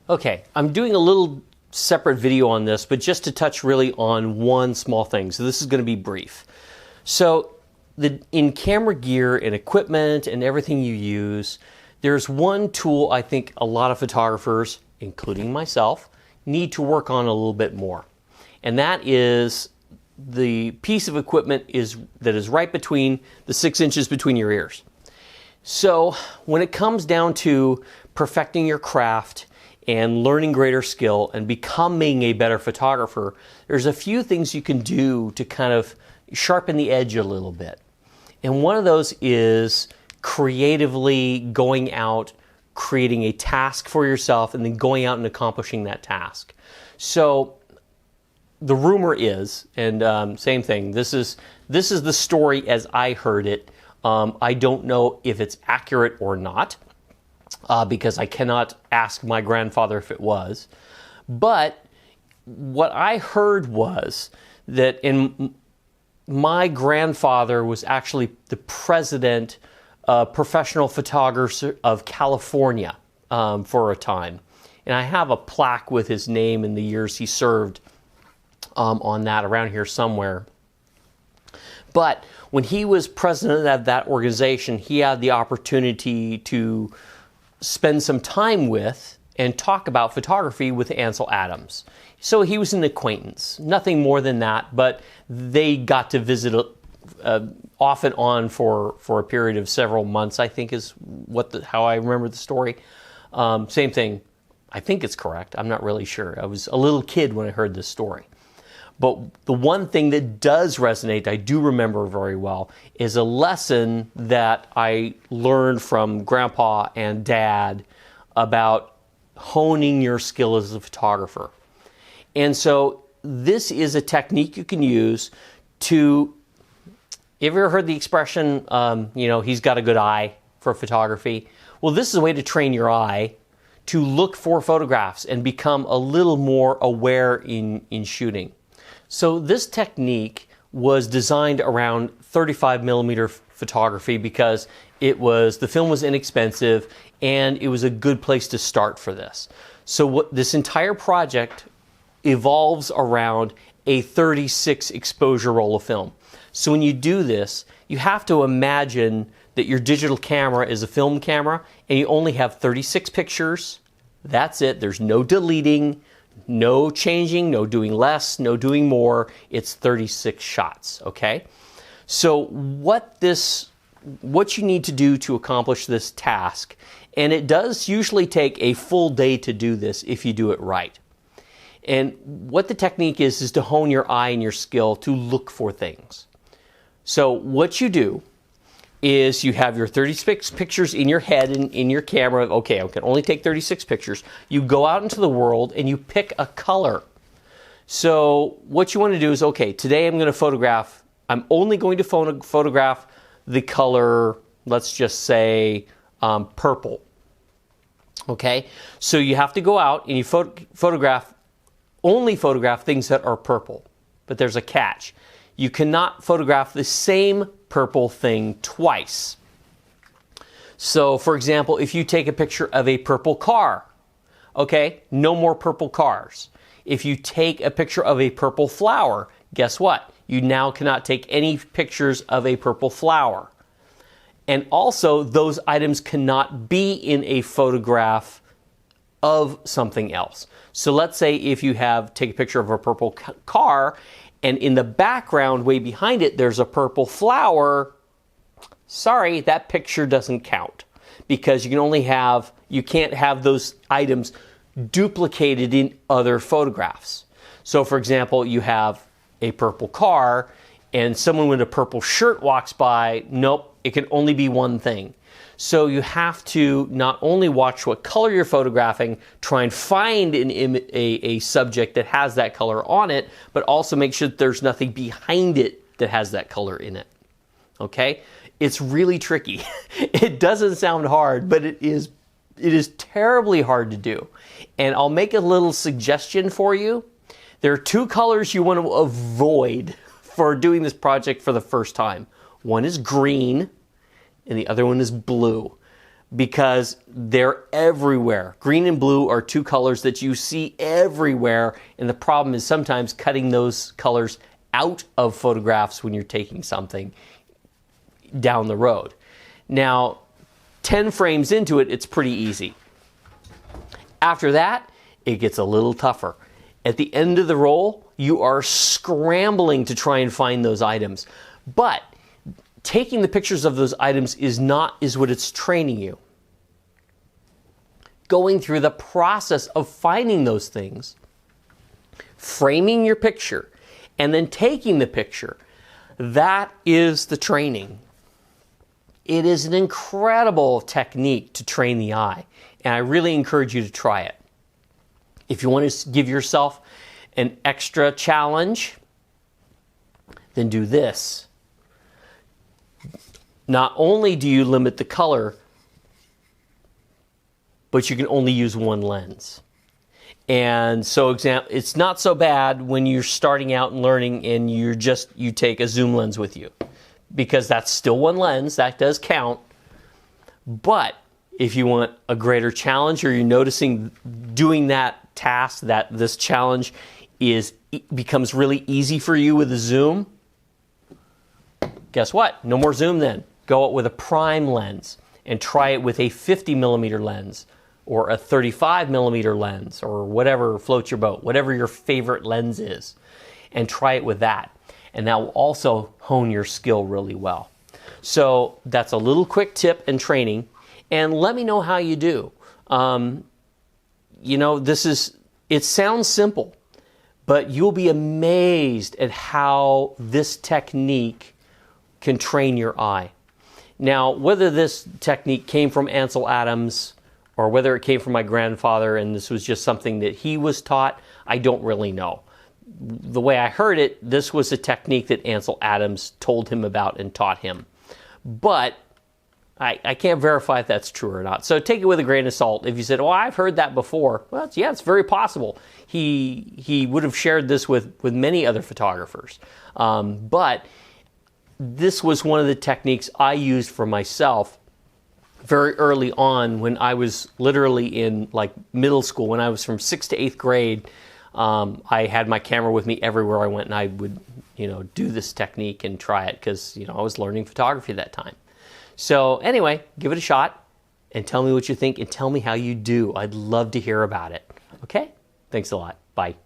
Okay, I'm doing a little separate video on this, but just to touch really on one small thing. So this is going to be brief. So in camera gear and equipment and everything you use, there's one tool I think a lot of photographers, including myself, need to work on a little bit more. And that is the piece of equipment that is right between the 6 inches between your ears. So when it comes down to perfecting your craft and learning greater skill and becoming a better photographer, there's a few things you can do to kind of sharpen the edge a little bit. And one of those is creatively going out, creating a task for yourself, and then going out and accomplishing that task. So the rumor is, and same thing, this is the story as I heard it. I don't know if it's accurate or not, because I cannot ask my grandfather if it was. But what I heard was that my grandfather was actually the president of Professional Photographers of California for a time. And I have a plaque with his name and the years he served on that around here somewhere. But when he was president of that organization, he had the opportunity to spend some time with and talk about photography with Ansel Adams. So he was an acquaintance, nothing more than that, but they got to visit off and on for a period of several months, I think is how I remember the story. Same thing, I think it's correct, I'm not really sure. I was a little kid when I heard this story. But the one thing that does resonate, I do remember very well, is a lesson that I learned from Grandpa and Dad about honing your skill as a photographer. And so this is a technique you can use to, have you ever heard the expression, he's got a good eye for photography? Well, this is a way to train your eye to look for photographs and become a little more aware in shooting. So this technique was designed around 35 millimeter photography because the film was inexpensive and it was a good place to start for this. So this entire project evolves around a 36 exposure roll of film. So when you do this, you have to imagine that your digital camera is a film camera and you only have 36 pictures. That's it. There's no deleting, no changing, no doing less, no doing more. It's 36 shots, okay? So what you need to do to accomplish this task, and it does usually take a full day to do this if you do it right. And what the technique is to hone your eye and your skill to look for things. So what you do is you have your 36 pictures in your head and in your camera. Okay, I can only take 36 pictures. You go out into the world and you pick a color. So what you want to do is, okay, today I'm only going to photograph the color, let's just say purple. Okay, so you have to go out and you only photograph things that are purple. But there's a catch. You cannot photograph the same purple thing twice. So, for example, if you take a picture of a purple car, okay, no more purple cars. If you take a picture of a purple flower, guess what? You now cannot take any pictures of a purple flower. And also, those items cannot be in a photograph of something else. So let's say if you take a picture of a purple car, and in the background, way behind it, there's a purple flower. Sorry, that picture doesn't count because you can't have those items duplicated in other photographs. So for example, you have a purple car and someone with a purple shirt walks by. Nope, it can only be one thing. So you have to not only watch what color you're photographing, try and find a subject that has that color on it, but also make sure that there's nothing behind it that has that color in it. Okay? It's really tricky. It doesn't sound hard, but it is terribly hard to do. And I'll make a little suggestion for you. There are two colors you want to avoid for doing this project for the first time. One is green, and the other one is blue. because they're everywhere. Green and blue are two colors that you see everywhere, and the problem is sometimes cutting those colors out of photographs when you're taking something down the road. Now, 10 frames into it, it's pretty easy. After that, it gets a little tougher. At the end of the roll, you are scrambling to try and find those items. But taking the pictures of those items is what it's training you. Going through the process of finding those things, framing your picture, and then taking the picture, that is the training. It is an incredible technique to train the eye, and I really encourage you to try it. If you want to give yourself an extra challenge, then do this. Not only do you limit the color, but you can only use one lens. And so it's not so bad when you're starting out and learning and you take a zoom lens with you, because that's still one lens, that does count. But if you want a greater challenge, or you're noticing doing that task, that this challenge becomes really easy for you with a zoom, guess what? No more zoom then. Go out with a prime lens and try it with a 50mm lens or a 35mm lens or whatever floats your boat, whatever your favorite lens is, and try it with that. And that will also hone your skill really well. So that's a little quick tip and training, and let me know how you do. It sounds simple, but you'll be amazed at how this technique can train your eye. Now, whether this technique came from Ansel Adams or whether it came from my grandfather and this was just something that he was taught, I don't really know. The way I heard it, this was a technique that Ansel Adams told him about and taught him. But I can't verify if that's true or not. So take it with a grain of salt. If you said, "Oh, I've heard that before," well, it's very possible. He would have shared this with many other photographers. But this was one of the techniques I used for myself very early on when I was literally in middle school. When I was from 6th to 8th grade, I had my camera with me everywhere I went, and I would do this technique and try it because I was learning photography at that time. So anyway, give it a shot and tell me what you think and tell me how you do. I'd love to hear about it. Okay? Thanks a lot. Bye.